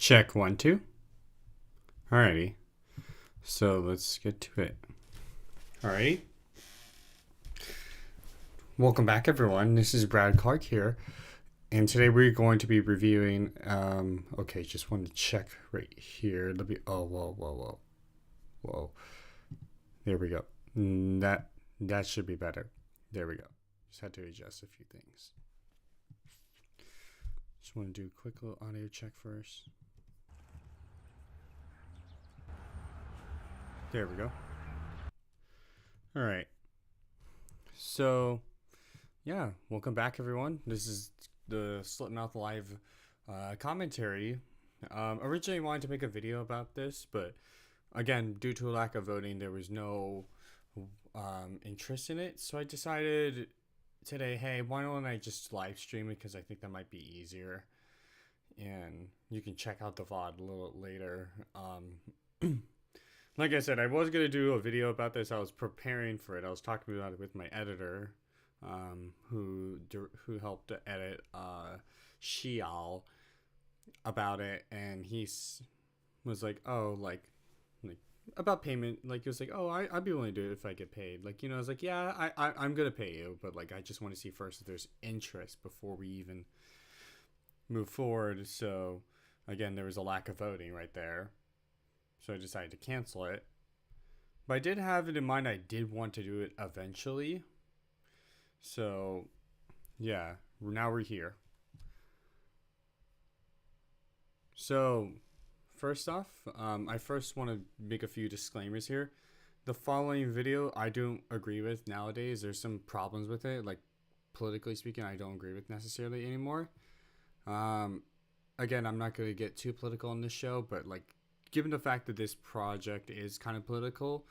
Check 1, 2. Alrighty. So let's get to it. Alrighty. Welcome back, everyone. This is Brad Clark here. And today we're going to be reviewing, okay, just want to check right here. Let me, whoa. There we go. That should be better. There we go. Just had to adjust a few things. Just want to do a quick little audio check first. There we go. All right. So, yeah, welcome back, everyone. This is the Slit Live commentary. Originally, I wanted to make a video about this, but again, due to a lack of voting, there was no interest in it. So I decided today, hey, why don't I just live stream it, because I think that might be easier. And you can check out the VOD a little later. Like I said, I was going to do a video about this. I was preparing for it. I was talking about it with my editor, who helped to edit Xiao about it. And he was like, oh, like about payment. Like, he was like, oh, I'd be willing to do it if I get paid. Like, I was like, yeah, I'm going to pay you. But, like, I just want to see first if there's interest before we even move forward. So, again, there was a lack of voting right there. So I decided to cancel it. But I did have it in mind. I did want to do it eventually. So, yeah. Now we're here. So, first off, I first want to make a few disclaimers here. The following video, I don't agree with nowadays. There's some problems with it. Like, politically speaking, I don't agree with necessarily anymore. Again, I'm not going to get too political on this show, but, like, given the fact that this project is kind of political,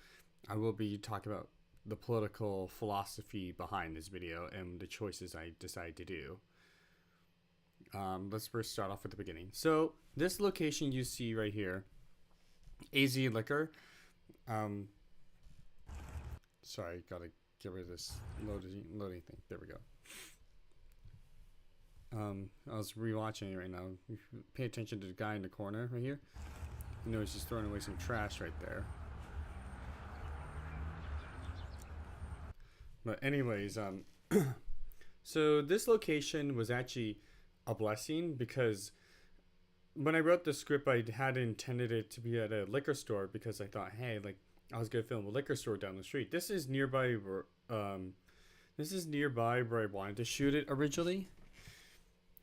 I will be talking about the political philosophy behind this video and the choices I decide to do. Let's first start off at the beginning. So this location you see right here, AZ Liquor. Sorry, gotta get rid of this loading thing. There we go. I was rewatching it right now. Pay attention to the guy in the corner right here. He's just throwing away some trash right there. But anyways, so this location was actually a blessing, because when I wrote the script, I had intended it to be at a liquor store, because I thought, hey, like, I was gonna film a liquor store down the street. This is nearby where I wanted to shoot it originally.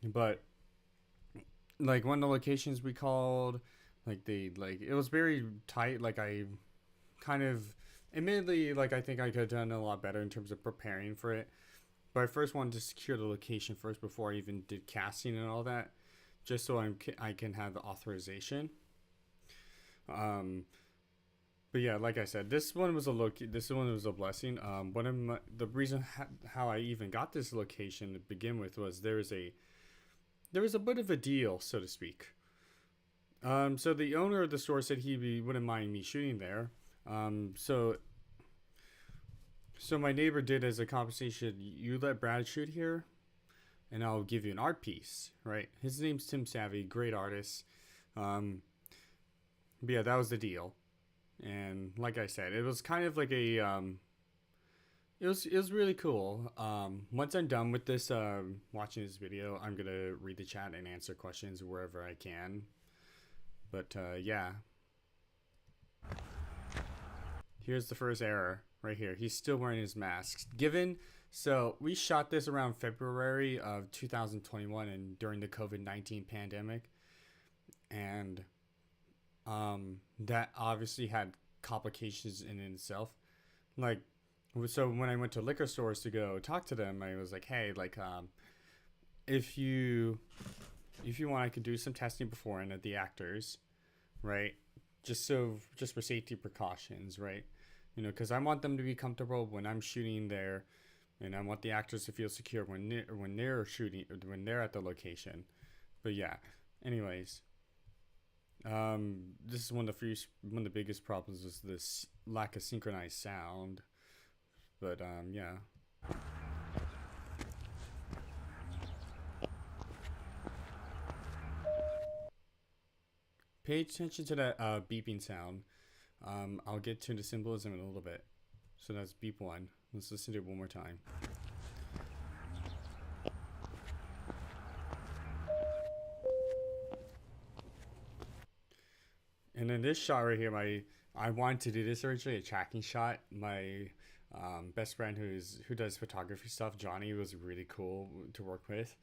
But like, one of the locations we called, it was very tight. Like, I kind of, admittedly, like, I think I could have done a lot better in terms of preparing for it. But I first wanted to secure the location first before I even did casting and all that, just so I can have the authorization. But yeah, like I said, this one was a blessing. One of the reason how I even got this location to begin with was there was a bit of a deal, so to speak. So the owner of the store said he wouldn't mind me shooting there. So my neighbor did, as a compensation, you let Brad shoot here, and I'll give you an art piece, right? His name's Tim Savvy, great artist. But yeah, that was the deal. And like I said, it was kind of like a, it was really cool. Once I'm done with this, watching this video, I'm going to read the chat and answer questions wherever I can. But, yeah. Here's the first error right here. He's still wearing his mask. So we shot this around February of 2021, and during the COVID-19 pandemic. And that obviously had complications in itself. Like, so when I went to liquor stores to go talk to them, I was like, hey, like, if you want, I could do some testing beforehand of the actors, right? Just for safety precautions, right? Because I want them to be comfortable when I'm shooting there, and I want the actors to feel secure when they're shooting, when they're at the location. But yeah, anyways, this is one of the biggest problems is this lack of synchronized sound. But yeah. Pay attention to that beeping sound. I'll get to the symbolism in a little bit. So that's beep 1. Let's listen to it one more time. And then this shot right here, I wanted to do this originally, a tracking shot. My best friend who does photography stuff, Johnny, was really cool to work with,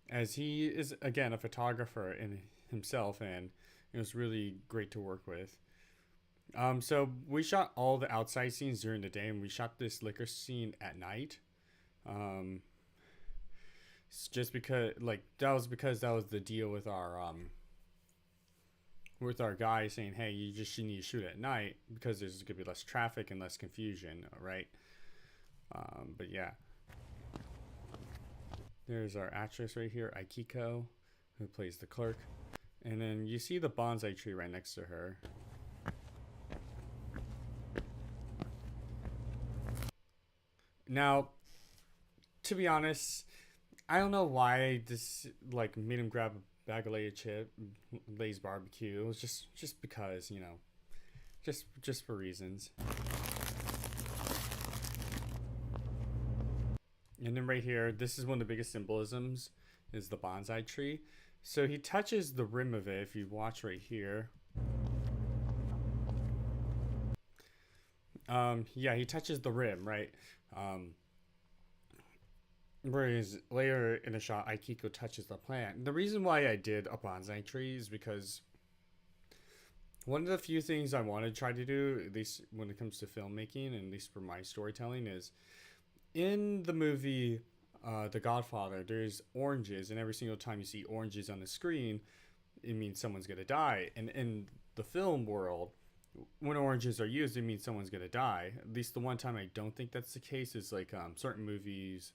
as he is again a photographer in himself, and it was really great to work with. So we shot all the outside scenes during the day, and we shot this liquor scene at night. Just because, that was the deal with our guy saying, hey, you need to shoot at night because there's gonna be less traffic and less confusion, right? But yeah, there's our actress right here, Aikiko, who plays the clerk, and then you see the bonsai tree right next to her. Now, to be honest, I don't know why this made him grab a bag of Lay's barbecue. It was just because, just for reasons. And then right here, this is one of the biggest symbolisms, is the bonsai tree. So he touches the rim of it. If you watch right here, yeah, he touches the rim, right? Whereas later in the shot, Aikiko touches the plant. The reason why I did a bonsai tree is because one of the few things I want to try to do, at least when it comes to filmmaking, and at least for my storytelling, is in the movie The Godfather, there's oranges, and every single time you see oranges on the screen, it means someone's gonna die. And in the film world, when oranges are used, it means someone's gonna die. At least the one time I don't think that's the case is certain movies,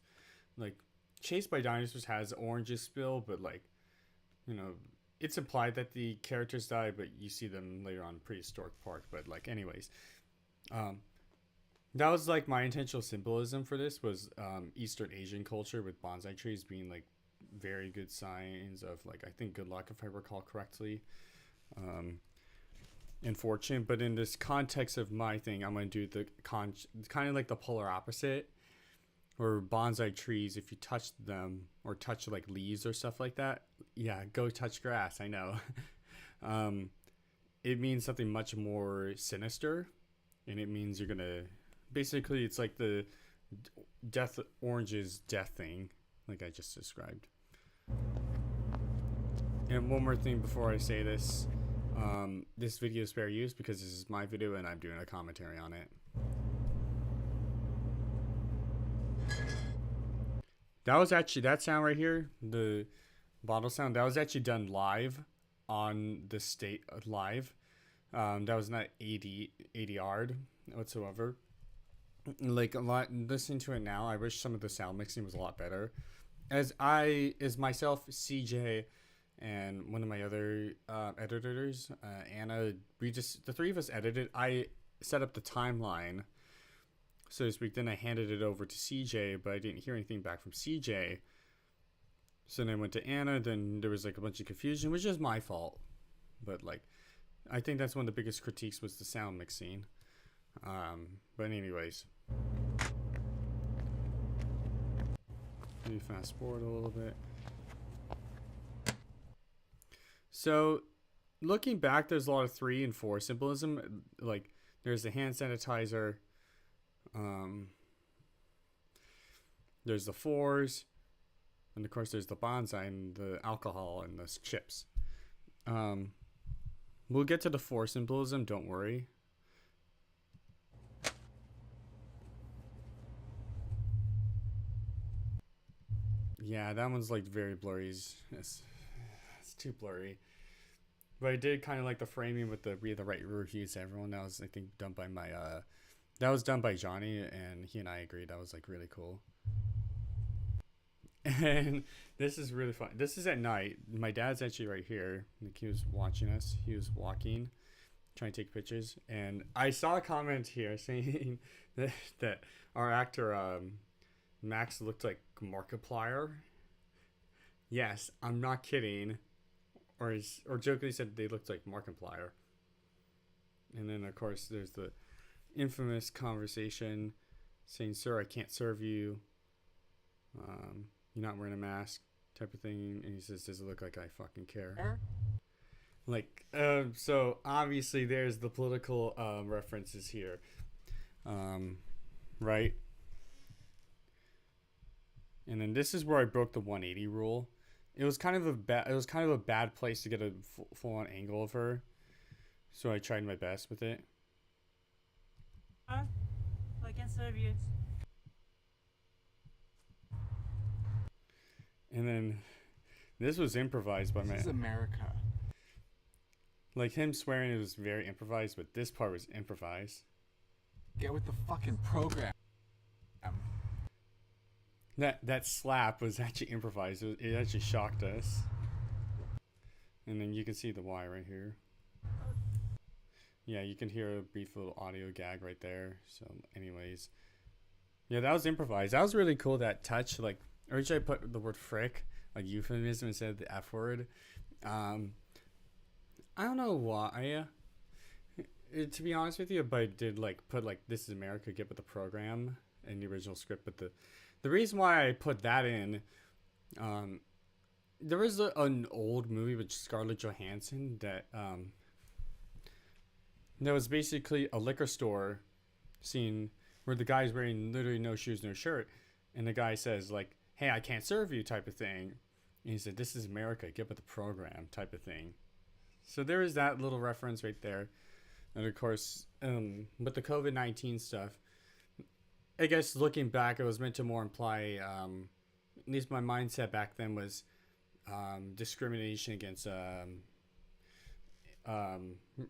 like Chased by Dinosaurs has oranges spill, but it's implied that the characters die, but you see them later on in Prehistoric Park. But anyways, that was my intentional symbolism for this was Eastern Asian culture, with bonsai trees being very good signs of I think good luck, if I recall correctly, and fortune. But in this context of my thing, I'm gonna do the kind of the polar opposite, or bonsai trees, if you touch them or touch leaves or stuff like that, yeah, go touch grass, I know. It means something much more sinister, and it means you're gonna, basically it's the death oranges death thing, like I just described. And one more thing before I say this, this video is fair use because this is my video and I'm doing a commentary on it. That was actually, that sound right here, the bottle sound, that was actually done live on the state live. That was not ADR'd whatsoever. A lot, listening to it now, I wish some of the sound mixing was a lot better. As myself, CJ, and one of my other editors, Anna, the three of us edited. I set up the timeline, so to speak. Then I handed it over to CJ, but I didn't hear anything back from CJ. So then I went to Anna. Then there was a bunch of confusion, which is my fault. But I think that's one of the biggest critiques was the sound mixing. But anyways, let me fast forward a little bit. So looking back, there's a lot of 3 and 4 symbolism. There's the hand sanitizer. There's the 4s, and of course there's the bonsai and the alcohol and the chips. We'll get to the 4 symbolism, don't worry. Yeah, that one's very blurry. It's too blurry. But I did kind of like the framing with the right reviews to everyone. That was, I think, done by my that was done by Johnny, and he and I agreed that was really cool. And this is really fun. This is at night. My dad's actually right here. He was watching us. He was walking, trying to take pictures, and I saw a comment here saying that our actor Max looked like Markiplier. Yes, I'm not kidding. or jokingly said they looked like Markiplier. And then of course there's the infamous conversation saying, "Sir, I can't serve you. You're not wearing a mask," type of thing. And he says, "Does it look like I fucking care?" Like, so obviously there's the political references here, right? And then this is where I broke the 180 rule. It was kind of a bad place to get a full on angle of her, so I tried my best with it. I can serve you. And then this was improvised by This is America. Like him swearing, it was very improvised, but this part was improvised. Get with the fucking program. That slap was actually improvised. It actually shocked us. And then you can see the Y right here. Yeah, you can hear a brief little audio gag right there. So anyways, yeah, that was improvised. That was really cool, that touch. Like, originally I put the word frick, like euphemism, instead of the F word. I don't know why. To be honest with you, but I did like put like "This is America, get with the program" in the original script. But the reason why I put that in, there was an old movie with Scarlett Johansson that was basically a liquor store scene where the guy's wearing literally no shoes, no shirt, and the guy says like, "Hey, I can't serve you," type of thing. And he said, "This is America, get with the program," type of thing. So there is that little reference right there. And of course, with the COVID-19 stuff, I guess looking back, it was meant to more imply, at least my mindset back then was discrimination against and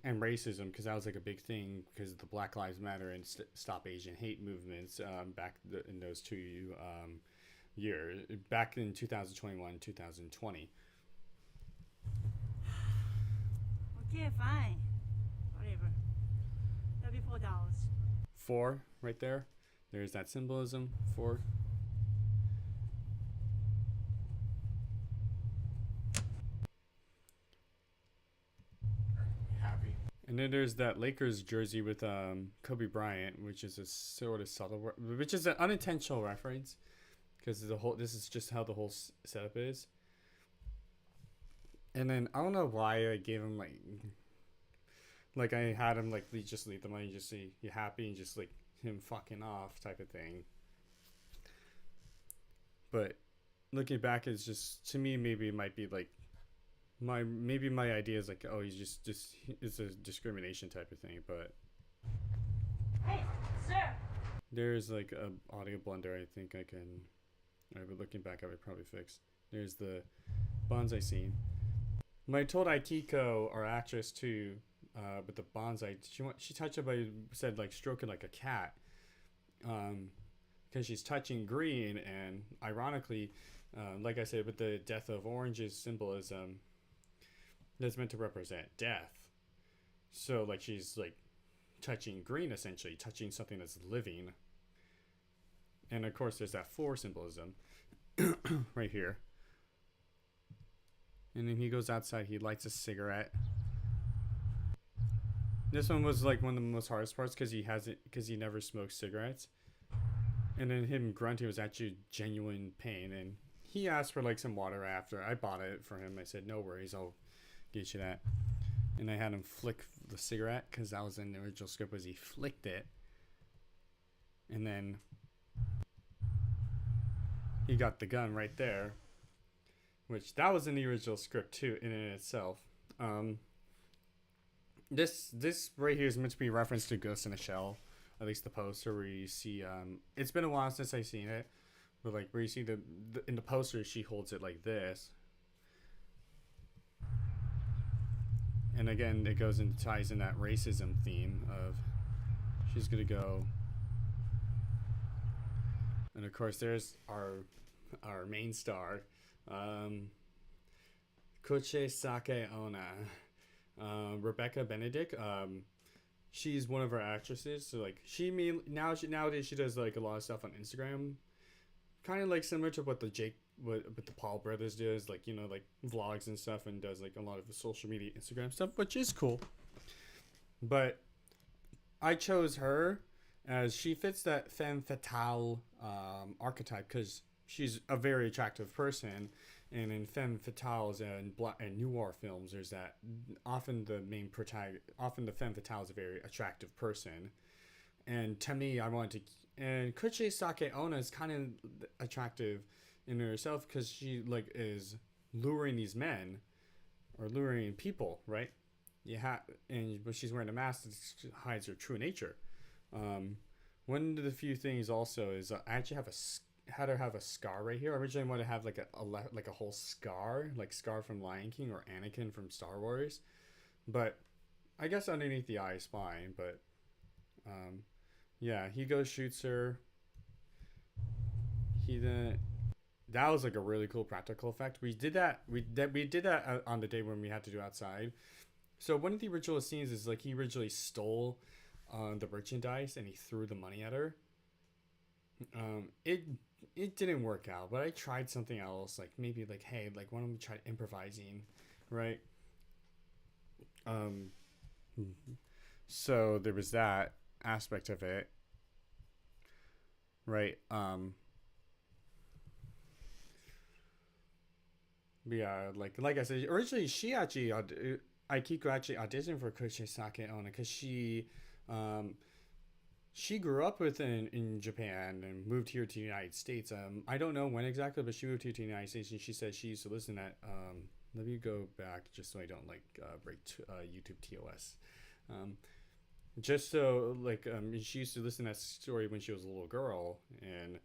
racism, because that was like a big thing because of the Black Lives Matter and Stop Asian Hate movements back in those 2 years, back in 2021, 2020. Okay, fine. Whatever. That'll be $4. 4 right there. There's that symbolism. 4. Happy. And then there's that Lakers jersey with Kobe Bryant, which is a sort of subtle, which is an unintentional reference, because this is just how the whole setup is. And then I don't know why I gave him like I had him like just leave the money, just say you happy, and just like him fucking off type of thing. But looking back, it's just, to me, maybe it might be like my idea is like, oh, he's just it's a discrimination type of thing. But Hey, sir. there's like a audio blunder I think I can, but looking back I would probably fix. There's the bonsai scene. When I told Aikiko, our actress, to with the bonsai, she touched it, by said like stroke it like a cat, because she's touching green, and ironically, like I said, with the death of orange's symbolism, that's meant to represent death. So like she's like touching green, essentially touching something that's living. And of course, there's that 4 symbolism right here. And then he goes outside, he lights a cigarette. This one was like one of the most hardest parts, because he never smokes cigarettes. And then him grunting was actually genuine pain. And he asked for like some water after. I bought it for him. I said, "No worries, I'll get you that." And I had him flick the cigarette, because that was in the original script, was he flicked it. And then he got the gun right there, which that was in the original script too, in itself. This right here is meant to be a reference to Ghost in a Shell, at least the poster, where you see it's been a while since I've seen it, but like where you see the in the poster, she holds it like this, and again it goes and ties in that racism theme of she's gonna go. And of course there's our main star, Koche Sake Ona, Rebecca Benedict. She's one of our actresses. So like nowadays she does like a lot of stuff on Instagram, kind of like similar to what the what the Paul brothers does, like, like vlogs and stuff, and does like a lot of the social media Instagram stuff, which is cool. But I chose her as she fits that femme fatale archetype because she's a very attractive person. And in femme fatales and noir films, there's that often the main protagonist, often the femme fatale is a very attractive person. And to me, I wanted to, and Kuchi Sake Ona is kind of attractive in herself because she like is luring these men or luring people, right? But she's wearing a mask that hides her true nature. One of the few things also is I actually had her have a scar right here. I originally wanted to have like a whole scar, like Scar from Lion King or Anakin from Star Wars, but I guess underneath the eye is fine. But yeah, he goes shoots her. He then that was like a really cool practical effect. We did that. We did that on the day when we had to do outside. So one of the original scenes is like he originally stole the merchandise and he threw the money at her. It didn't work out, but I tried something else. Like maybe like, hey, like why don't we try improvising, right? Um, so there was that aspect of it, right? Yeah, like I said, originally Aikiko actually auditioned for Kuchisake Onna because um, she grew up in Japan and moved here to the United States. I don't know when exactly, but she moved here to the United States, and she said she used to listen at. Let me go back just so I don't like break YouTube TOS. Just so like she used to listen to that story when she was a little girl, and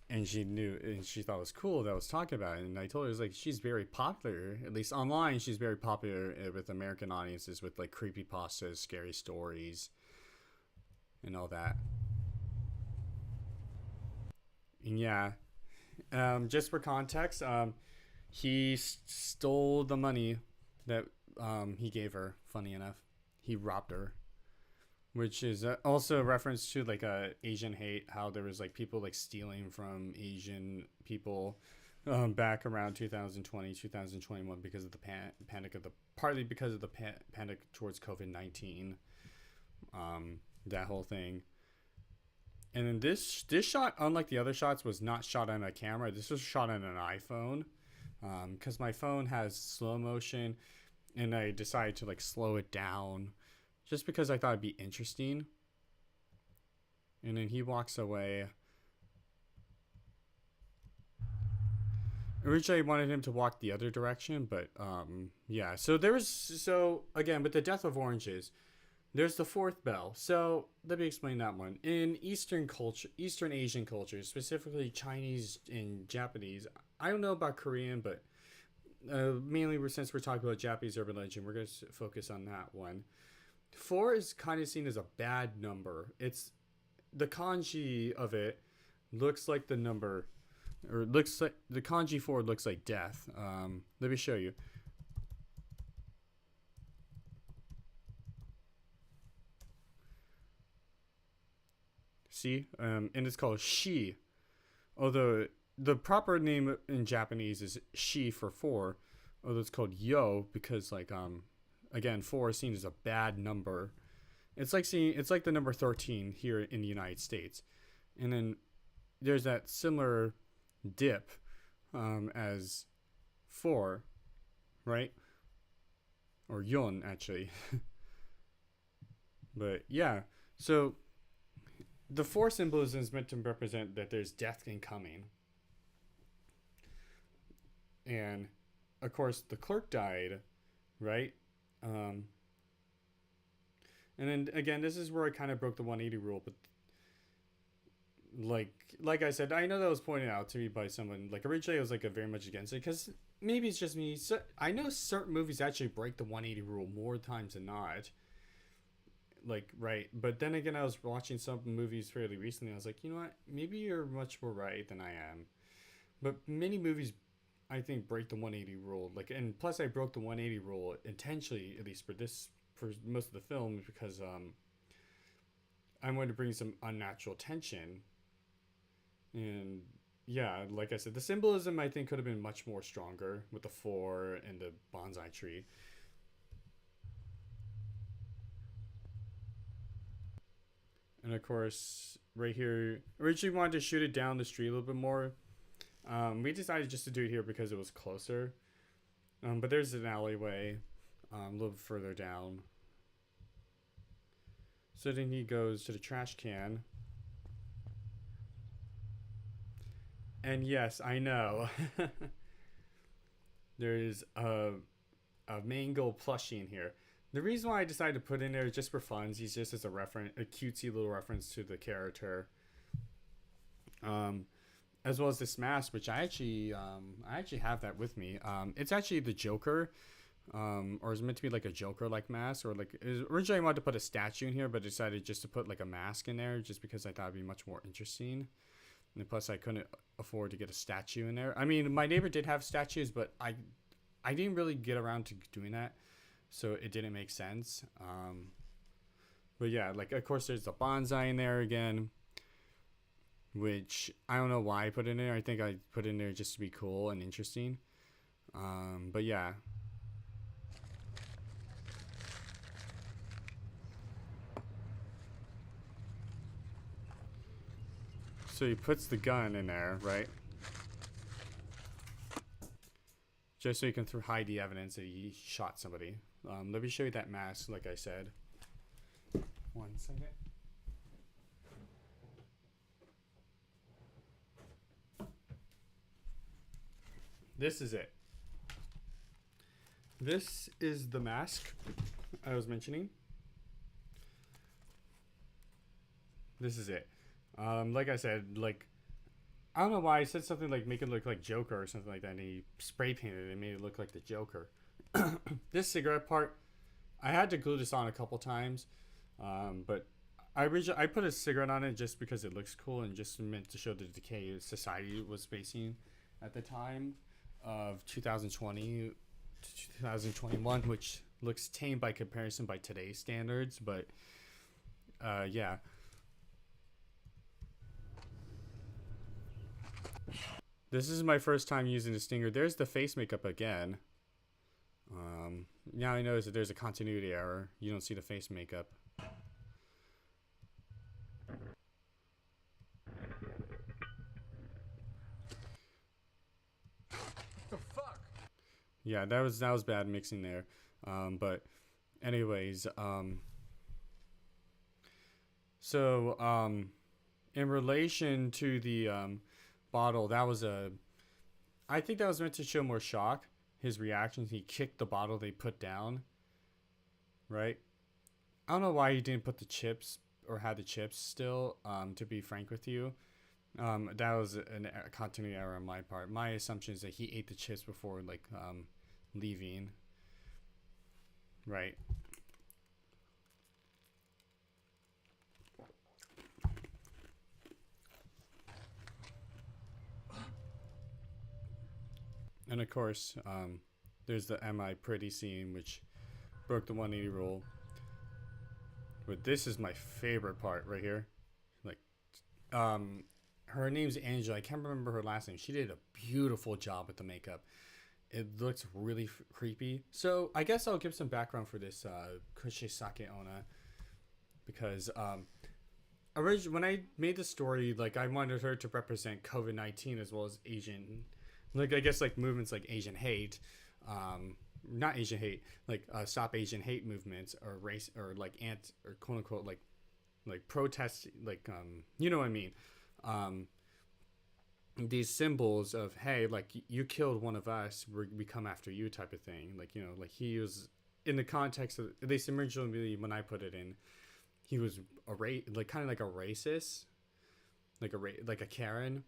and she knew and she thought it was cool that I was talking about it. And I told her, it was like she's very popular, at least online. She's very popular with American audiences with like creepy pastas, scary stories, and all that. And yeah, just for context, he stole the money that he gave her. Funny enough, he robbed her, which is also a reference to like Asian hate. How there was like people like stealing from Asian people back around 2020, 2021 because of the panic of the partly because of the panic towards COVID-19. That whole thing. And then this shot, unlike the other shots, was not shot on a camera. This was shot on an iPhone, because my phone has slow motion, and I decided to like slow it down, just because I thought it'd be interesting. And then he walks away. Originally, I wanted him to walk the other direction, but yeah. So again with the death of oranges. There's the fourth bell. So let me explain that one. In Eastern Asian cultures, specifically Chinese and Japanese, I don't know about Korean, but mainly since we're talking about Japanese urban legend, we're going to focus on that one. Four is kind of seen as a bad number. It's the kanji of it looks like the number, or looks like the kanji 4 looks like death. Let me show you. See, and it's called shi, although the proper name in Japanese is shi for 4, although it's called yo because like again 4 is seen as a bad number. It's like the number 13 here in the United States, and then there's that similar dip as 4, right? Or yon actually. But yeah, so the 4 symbolism is meant to represent that there's death incoming. And of course, the clerk died, right? And then again, this is where I kind of broke the 180 rule, but like I said, I know that was pointed out to me by someone. Like originally, I was like very much against it because maybe it's just me. So I know certain movies actually break the 180 rule more times than not. Like right, but then again, I was watching some movies fairly recently. I was like, you know what, maybe you're much more right than I am. But many movies I think break the 180 rule, like, and plus I broke the 180 rule intentionally, at least for most of the film, because I wanted to bring some unnatural tension, and yeah, like I said, the symbolism I think could have been much more stronger with the four and the bonsai tree. And of course, right here, originally wanted to shoot it down the street a little bit more. We decided just to do it here because it was closer. But there's an alleyway a little further down. So then he goes to the trash can. And yes, I know. There's a mango plushie in here. The reason why I decided to put in there just for funsies, just as a reference, a cutesy little reference to the character. As well as this mask, which I actually have that with me. It's actually the Joker, or is meant to be like a Joker-like mask, or like originally I wanted to put a statue in here, but decided just to put like a mask in there, just because I thought it'd be much more interesting. And plus, I couldn't afford to get a statue in there. I mean, my neighbor did have statues, but I didn't really get around to doing that, so it didn't make sense. But yeah, like of course there's the bonsai in there again, which I don't know why I put in there. I think I put in there just to be cool and interesting. But yeah. So he puts the gun in there, right? Just so you can hide the evidence that he shot somebody. Let me show you that mask, like I said. 1 second. This is it. This is the mask I was mentioning. This is it. Like I said, like I don't know why I said something like make it look like Joker or something like that, and he spray painted it and made it look like the Joker. This cigarette part, I had to glue this on a couple times, but I put a cigarette on it just because it looks cool and just meant to show the decay society was facing at the time of 2020 to 2021, which looks tame by comparison by today's standards, but yeah. This is my first time using the Stinger. There's the face makeup again. Now I notice that there's a continuity error. You don't see the face makeup. The fuck? Yeah, that was bad mixing there. But anyways, so in relation to the bottle, I think that was meant to show more shock. His reactions, he kicked the bottle they put down, right? I don't know why he didn't put the chips or had the chips still, to be frank with you. That was a continuity error on my part. My assumption is that he ate the chips before like leaving, right? And of course, there's the "Am I Pretty" scene, which broke the 180 rule. But this is my favorite part right here. Like, her name's Angela. I can't remember her last name. She did a beautiful job with the makeup. It looks really creepy. So I guess I'll give some background for this Kushisake Onna, because originally when I made the story, like I wanted her to represent COVID-19 as well as Asian. Like I guess like movements like Asian hate, not Asian hate, like stop Asian hate movements or race or like or quote unquote like protests, like you know what I mean, these symbols of, hey, like you killed one of us, we come after you type of thing. Like, you know, like he was in the context of, at least originally when I put it in, he was like kind of like a racist, like a Karen.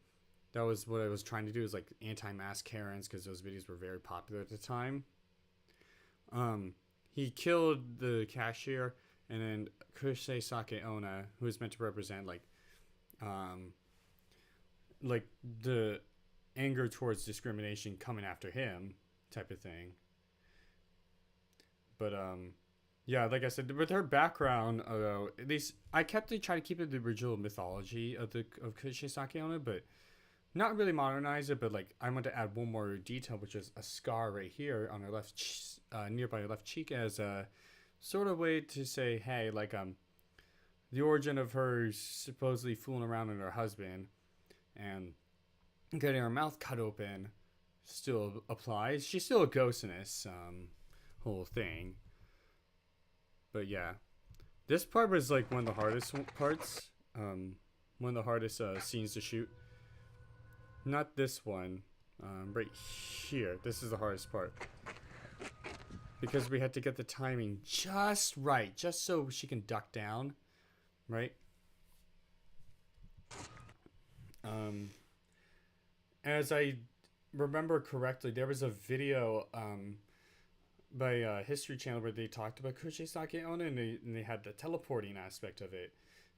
That was what I was trying to do, is like anti-mask Karens, because those videos were very popular at the time. He killed the cashier, and then Kushisake Onna, who is meant to represent like the anger towards discrimination coming after him type of thing. But yeah, like I said, with her background, at least I kept trying to keep it the original mythology of Kushisake Onna, but not really modernize it, but like I want to add one more detail, which is a scar right here on her left, nearby her left cheek, as a sort of way to say, hey, like the origin of her supposedly fooling around with her husband and getting her mouth cut open still applies. She's still a ghost in this whole thing. But yeah, this part was like one of the hardest parts. One of the hardest scenes to shoot. Not this one, right here. This is the hardest part. Because we had to get the timing just right, just so she can duck down, right? As I remember correctly, there was a video by History Channel where they talked about Kuchi Sake Onna, and they had the teleporting aspect of it.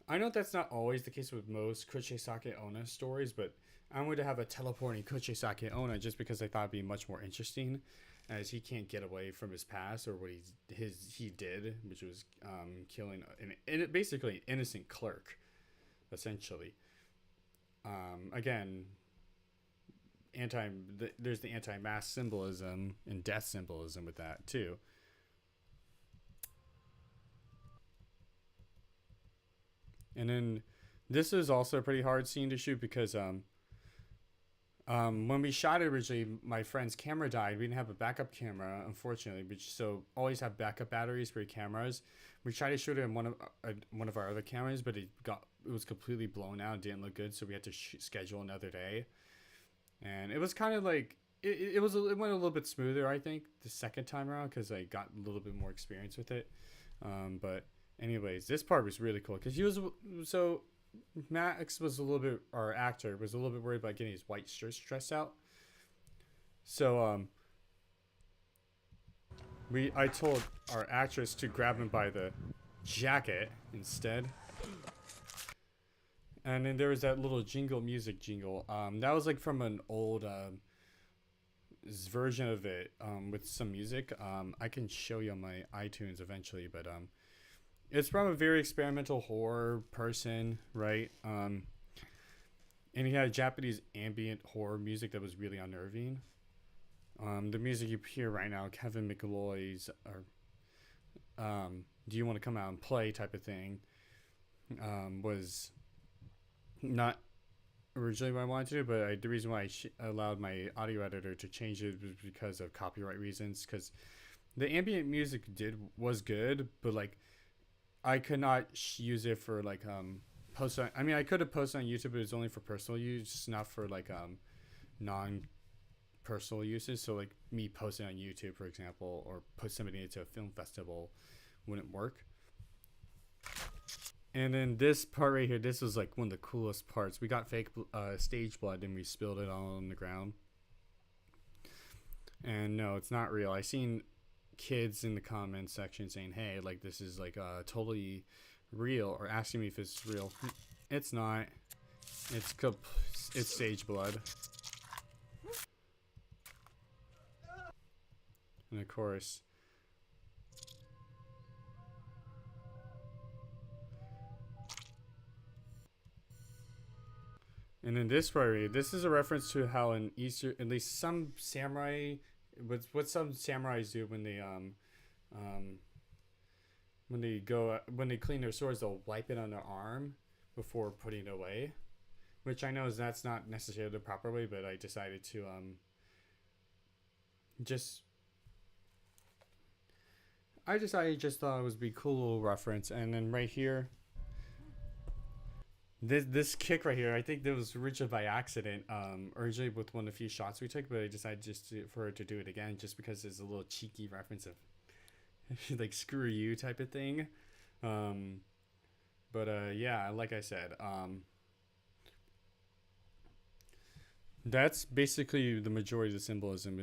I know that's not always the case with most Kuchi Sake Onna stories, but I wanted to have a teleporting Kuchi Sake Onna just because I thought it'd be much more interesting, as he can't get away from his past or what he did, which was killing basically an innocent clerk, essentially. Again, there's the anti-mass symbolism and death symbolism with that too. And then this is also a pretty hard scene to shoot because when we shot it originally, my friend's camera died. We didn't have a backup camera, unfortunately, so always have backup batteries for your cameras. We tried to shoot it on one of our other cameras, but it was completely blown out. It didn't look good, so we had to schedule another day. And it was kind of like it went a little bit smoother, I think, the second time around because I got a little bit more experience with it. But anyways, this part was really cool because Max was a little bit, our actor was a little bit worried about getting his white shirt stressed out. So I told our actress to grab him by the jacket instead. And then there was that little music jingle. That was like from an old version of it with some music. I can show you on my iTunes eventually, but it's from a very experimental horror person, right? And he had Japanese ambient horror music that was really unnerving. The music you hear right now, Kevin McAuley's, "Do You Want to Come Out and Play" type of thing, was not originally what I wanted to do, but the reason why I allowed my audio editor to change it was because of copyright reasons. Because the ambient music was good, but like I could not use it for like post on. I mean, I could have posted on YouTube, but it's only for personal use, not for like non-personal uses. So like me posting on YouTube, for example, or put somebody into a film festival wouldn't work. And then this part right here, this was like one of the coolest parts. We got fake stage blood and we spilled it all on the ground. And no, it's not real. I seen kids in the comments section saying, hey, like this is like totally real, or asking me if it's real. It's not. It's stage blood. And of course, and in this part, this is a reference to how in Easter, at least some samurai, what some samurais do when they clean their swords, they'll wipe it on their arm before putting it away, which I know that's not necessarily the proper way, but I decided to just thought it would be a cool little reference. And then right here, this kick right here, I think that was originally by accident, originally with one of the few shots we took, but I decided for her to do it again, just because it's a little cheeky reference of like screw you type of thing. Yeah, like I said, that's basically the majority of the symbolism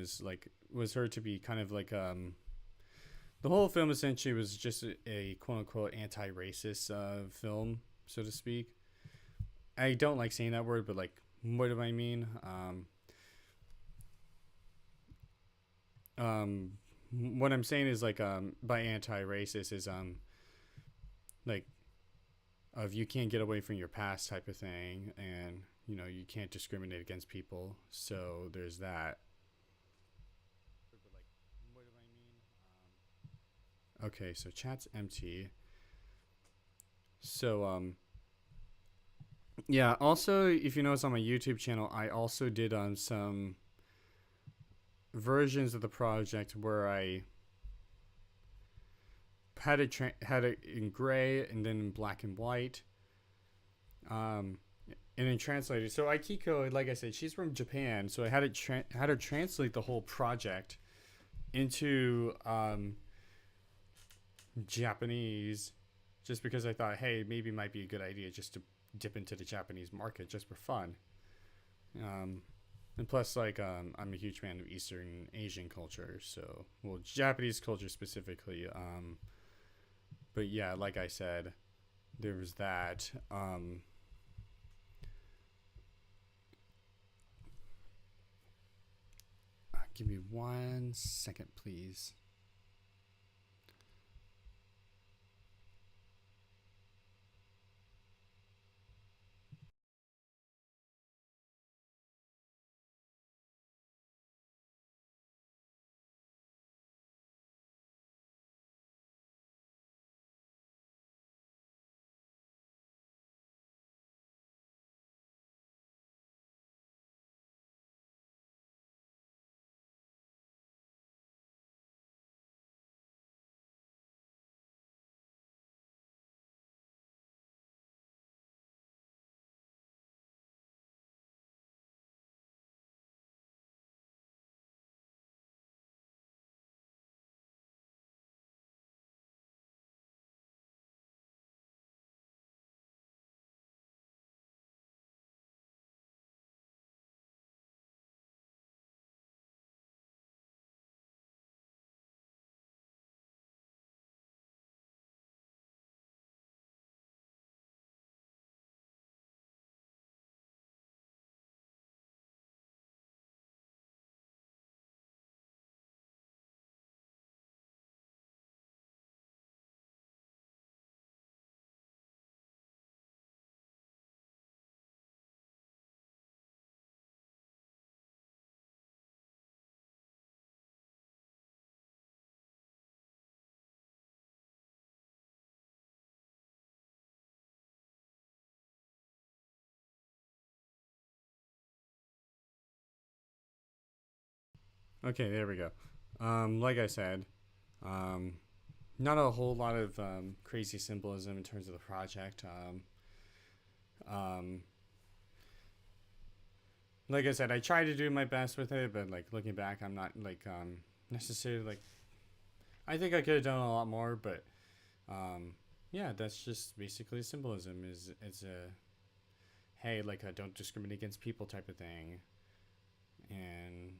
was her to be kind of like the whole film essentially was just a quote unquote anti-racist film, so to speak. I don't like saying that word, but like, what do I mean? What I'm saying is like, by anti-racist is like, of you can't get away from your past type of thing, and you know, you can't discriminate against people. So there's that. But like, what do I mean? Okay, so chat's empty. So yeah. Also, if you notice on my YouTube channel, I also did some versions of the project where I had it in gray and then in black and white, and then translated. So Aikiko, like I said, she's from Japan, so I had had her translate the whole project into Japanese, just because I thought, hey, maybe it might be a good idea just to dip into the Japanese market just for fun. And plus, like, I'm a huge fan of Eastern Asian culture, so, well, Japanese culture specifically. But yeah, like I said, there was that. Give me 1 second, please. Okay, there we go. Like I said, um, not a whole lot of crazy symbolism in terms of the project. Um, like I said, I tried to do my best with it, but like looking back, I'm not like necessarily like. I think I could have done a lot more, but yeah, that's just basically symbolism. Is it's a hey, like a don't discriminate against people type of thing, and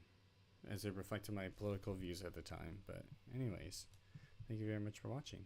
as it reflected my political views at the time. But anyways, thank you very much for watching.